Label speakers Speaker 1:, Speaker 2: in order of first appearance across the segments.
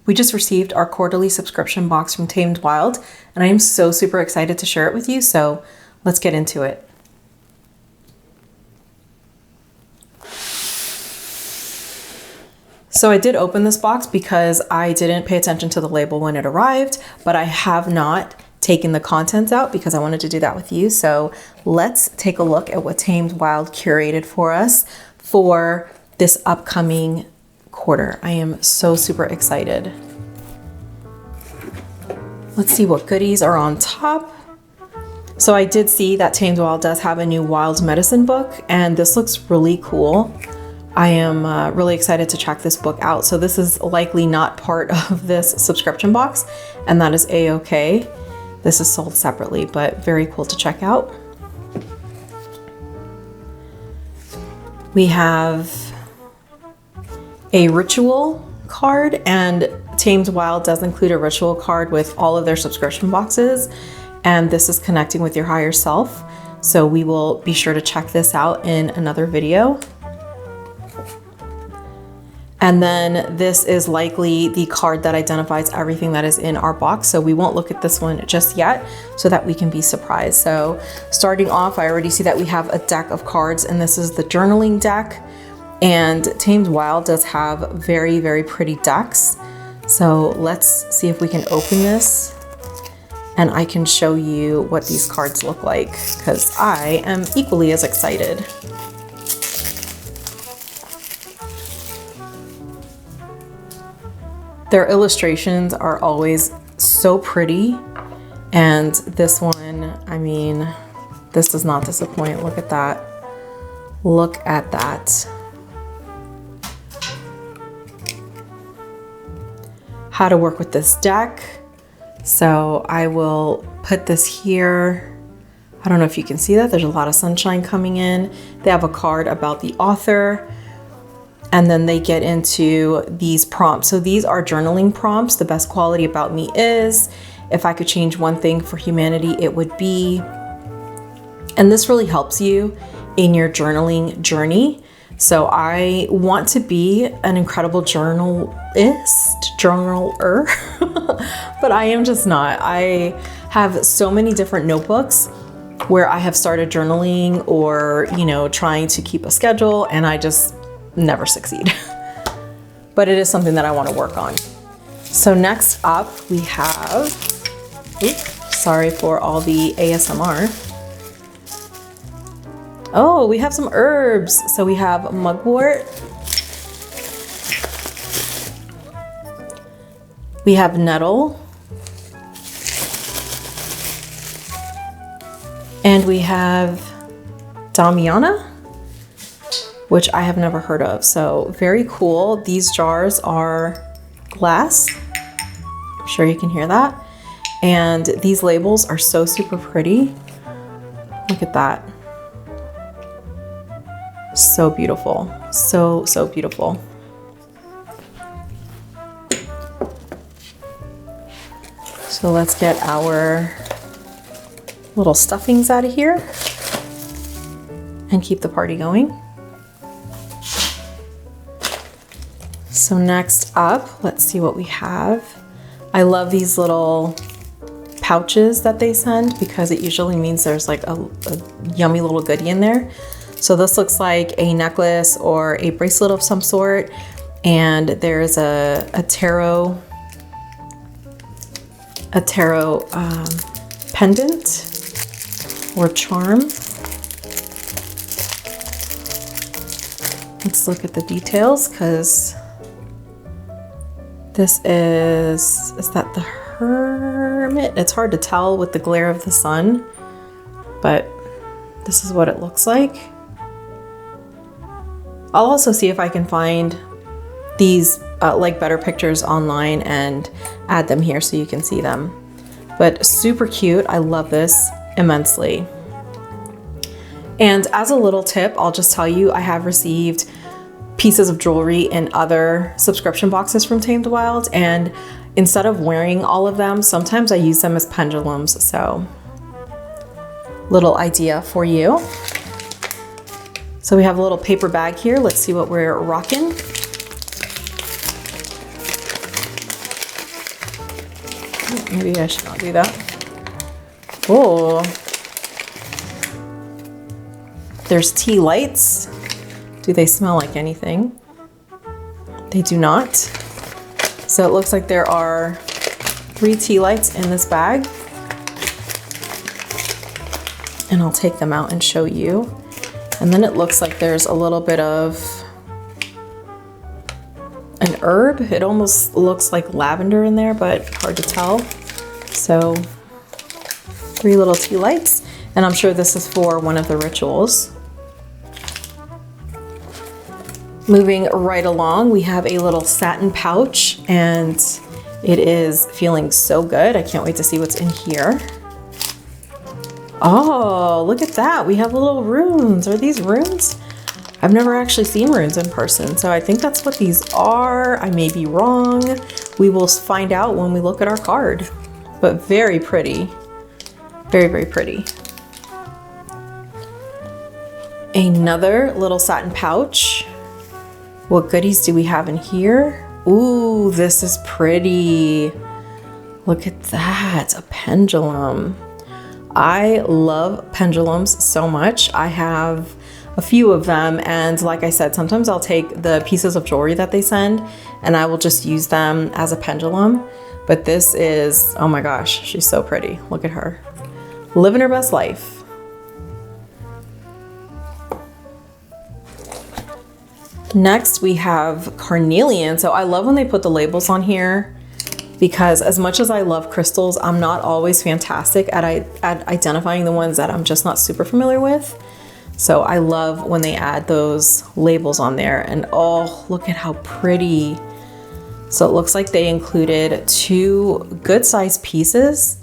Speaker 1: We just received our quarterly subscription box from Tamed Wild, and I am so super excited to share it with you, so let's get into it. So I did open this box because I didn't pay attention to the label when it arrived, but I have not taken the contents out because I wanted to do that with you. So let's take a look at what Tamed Wild curated for us for this upcoming quarter. I am so super excited. Let's see what goodies are on top. So I did see that Tamed Wild does have a new wild medicine book, and this looks really cool. I am really excited to check this book out. So this is likely not part of this subscription box, and that is a-okay. This is sold separately, but very cool to check out. We have a ritual card, and Tamed Wild does include a ritual card with all of their subscription boxes, and this is connecting with your higher self. So we will be sure to check this out in another video. And then this is likely the card that identifies everything that is in our box. So we won't look at this one just yet so that we can be surprised. So starting off, I already see that we have a deck of cards, and this is the journaling deck. And Tamed Wild does have very, very pretty decks. So let's see if we can open this and I can show you what these cards look like, because I am equally as excited. Their illustrations are always so pretty, and this one, I mean, this does not disappoint. Look at that. Look at that. How to work with this deck. So I will put this here. I don't know if you can see that. There's a lot of sunshine coming in. They have a card about the author. And then they get into these prompts. So these are journaling prompts. The best quality about me is, if I could change one thing for humanity, it would be, and this really helps you in your journaling journey. So I want to be an incredible journaler, but I am just not. I have so many different notebooks where I have started journaling or, trying to keep a schedule, and I just never succeed. But it is something that I want to work on. So next up we have, sorry for all the ASMR. Oh, we have some herbs. So we have mugwort. We have nettle. And we have Damiana, which I have never heard of. So very cool. These jars are glass. I'm sure you can hear that. And these labels are so super pretty. Look at that. So beautiful. So, so beautiful. So let's get our little stuffings out of here and keep the party going. So next up, let's see what we have. I love these little pouches that they send because it usually means there's like a yummy little goodie in there. So this looks like a necklace or a bracelet of some sort, and there's a tarot pendant or charm. Let's look at the details, because this is that the Hermit? It's hard to tell with the glare of the sun, but this is what it looks like. I'll also see if I can find these like better pictures online and add them here so you can see them. But super cute. I love this immensely. And as a little tip, I'll just tell you, I have received pieces of jewelry in other subscription boxes from Tamed Wild, and instead of wearing all of them, sometimes I use them as pendulums. So little idea for you. So we have a little paper bag here. Let's see what we're rocking. Maybe I should not do that. Oh, there's tea lights. Do they smell like anything? They do not. So it looks like there are 3 tea lights in this bag. And I'll take them out and show you. And then it looks like there's a little bit of an herb. It almost looks like lavender in there, but hard to tell. So 3 little tea lights. And I'm sure this is for one of the rituals. Moving right along, we have a little satin pouch, and it is feeling so good. I can't wait to see what's in here. Oh, look at that. We have little runes. Are these runes? I've never actually seen runes in person, so I think that's what these are. I may be wrong. We will find out when we look at our card, but very pretty. Very, very pretty. Another little satin pouch. What goodies do we have in here? Ooh, this is pretty. Look at that, a pendulum. I love pendulums so much. I have a few of them, and like I said, sometimes I'll take the pieces of jewelry that they send and I will just use them as a pendulum. But this is, oh my gosh, she's so pretty. Look at her, living her best life. Next, we have carnelian. So I love when they put the labels on here, because as much as I love crystals, I'm not always fantastic at identifying the ones that I'm just not super familiar with. So I love when they add those labels on there. And oh, look at how pretty. So it looks like they included 2 good sized pieces.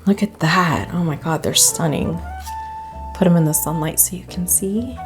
Speaker 1: Look at that. Oh my God, they're stunning. Put them in the sunlight so you can see.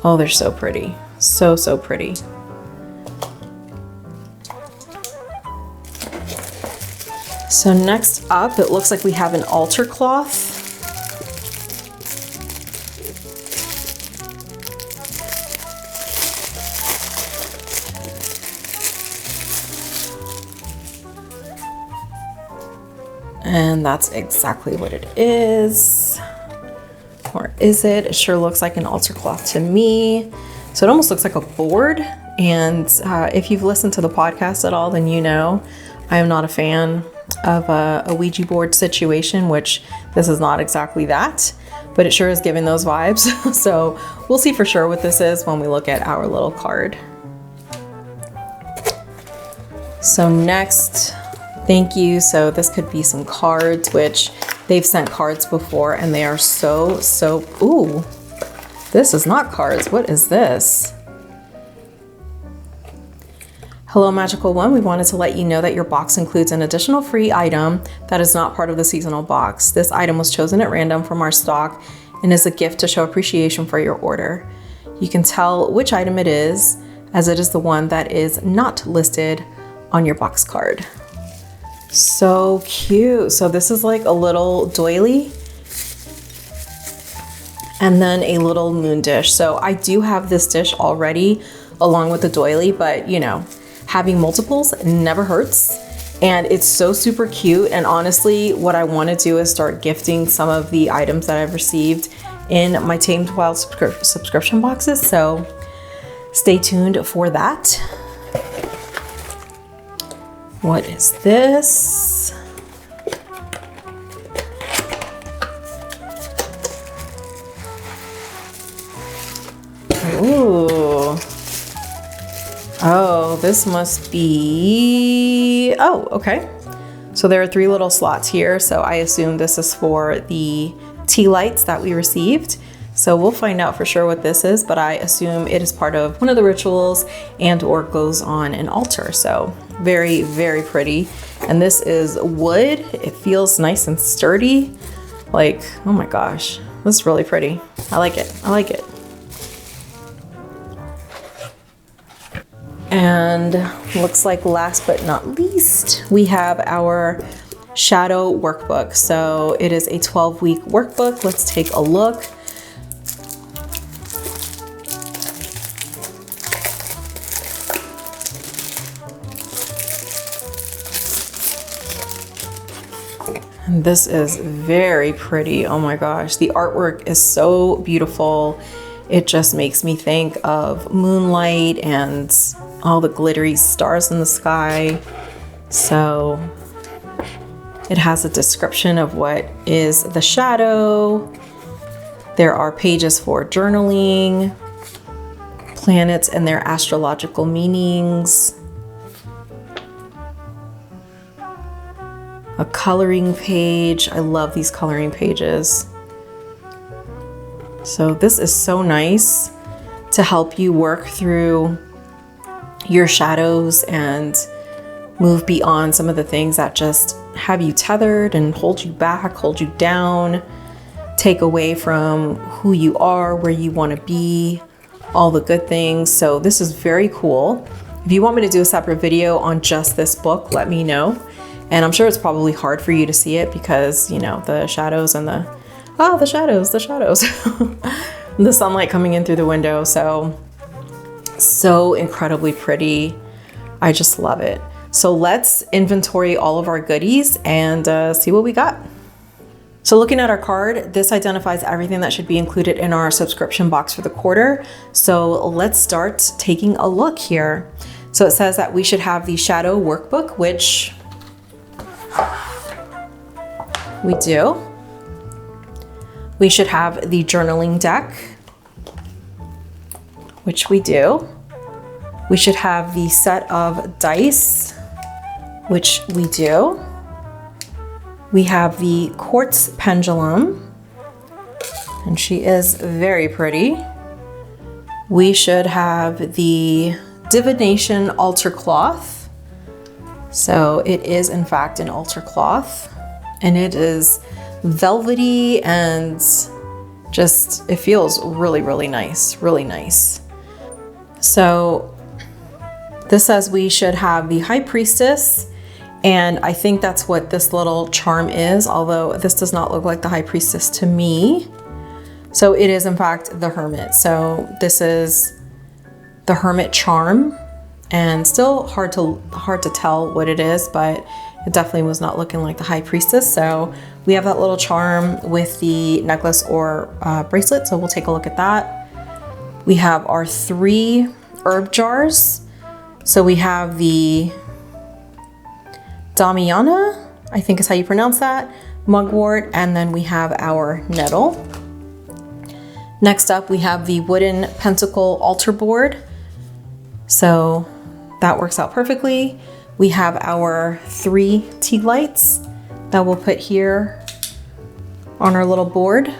Speaker 1: Oh, they're so pretty. So, so pretty. So next up, it looks like we have an altar cloth. And that's exactly what it is. Or is it? It sure looks like an altar cloth to me. So it almost looks like a board. And if you've listened to the podcast at all, then you know I am not a fan of a Ouija board situation, which this is not exactly that, but it sure is giving those vibes. So we'll see for sure what this is when we look at our little card. So next, thank you. So this could be some cards, which they've sent cards before, and they are so, ooh, this is not cards. What is this? Hello, Magical One. We wanted to let you know that your box includes an additional free item that is not part of the seasonal box. This item was chosen at random from our stock and is a gift to show appreciation for your order. You can tell which item it is, as it is the one that is not listed on your box card. So cute. So this is like a little doily and then a little moon dish. So I do have this dish already along with the doily, but you know, having multiples never hurts. And it's so super cute. And honestly, what I want to do is start gifting some of the items that I've received in my Tamed Wild subscription boxes. So stay tuned for that. What is this? Ooh. Oh, this must be, oh, okay. So there are 3 little slots here. So I assume this is for the tea lights that we received. So we'll find out for sure what this is, but I assume it is part of one of the rituals and or goes on an altar. So very, very pretty. And this is wood. It feels nice and sturdy. Like, oh my gosh, this is really pretty. I like it. I like it. And looks like last but not least, we have our shadow workbook. So it is a 12-week workbook. Let's take a look. And this is very pretty. Oh my gosh, the artwork is so beautiful. It just makes me think of moonlight and all the glittery stars in the sky. So it has a description of what is the shadow. There are pages for journaling, planets and their astrological meanings, a coloring page. I love these coloring pages. So this is so nice to help you work through your shadows and move beyond some of the things that just have you tethered and hold you back, hold you down, take away from who you are, where you want to be, all the good things. So this is very cool. If you want me to do a separate video on just this book, let me know. And I'm sure it's probably hard for you to see it because, you know, the shadows and the shadows, the sunlight coming in through the window. So incredibly pretty. I just love it. So let's inventory all of our goodies and see what we got. So looking at our card, this identifies everything that should be included in our subscription box for the quarter. So let's start taking a look here. So it says that we should have the shadow workbook, which we do. We should have the journaling deck, which we do. We should have the set of dice, which we do. We have the quartz pendulum, and she is very pretty. We should have the divination altar cloth. So it is in fact an altar cloth, and it is velvety and just, it feels really, really nice, really nice. So this says we should have the high priestess, and I think that's what this little charm is, although this does not look like the high priestess to me. So it is in fact the hermit. So this is the hermit charm, and still hard to tell what it is, but it definitely was not looking like the high priestess. So we have that little charm with the necklace or bracelet. So we'll take a look at that. We have our 3 herb jars. So we have the Damiana, I think is how you pronounce that, mugwort, and then we have our nettle. Next up, we have the wooden pentacle altar board. So that works out perfectly. We have our 3 tea lights that we'll put here on our little board.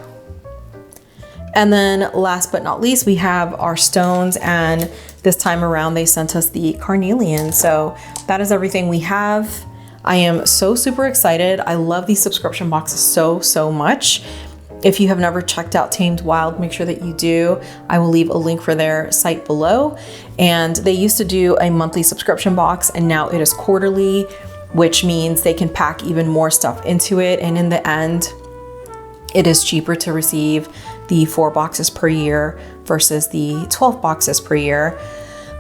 Speaker 1: And then last but not least, we have our stones, and this time around they sent us the carnelian. So that is everything we have. I am so super excited. I love these subscription boxes so much. If you have never checked out Tamed Wild, make sure that you do. I will leave a link for their site below. And they used to do a monthly subscription box, and now it is quarterly, which means they can pack even more stuff into it. And in the end, it is cheaper to receive the 4 boxes per year versus the 12 boxes per year.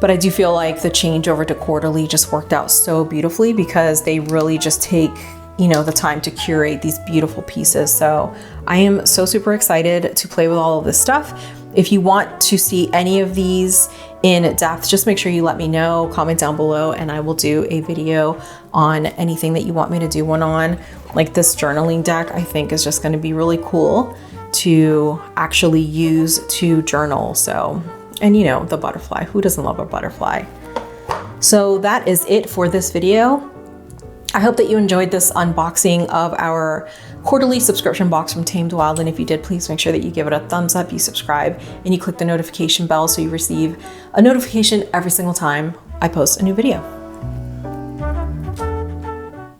Speaker 1: But I do feel like the change over to quarterly just worked out so beautifully because they really just take, you know, the time to curate these beautiful pieces. So I am so super excited to play with all of this stuff. If you want to see any of these in depth, just make sure you let me know, comment down below, and I will do a video on anything that you want me to do one on. Like this journaling deck, I think is just going to be really cool to actually use to journal. So, and you know, the butterfly, who doesn't love a butterfly? So that is it for this video. I hope that you enjoyed this unboxing of our quarterly subscription box from Tamed Wild. And if you did, please make sure that you give it a thumbs up, you subscribe, and you click the notification bell so you receive a notification every single time I post a new video.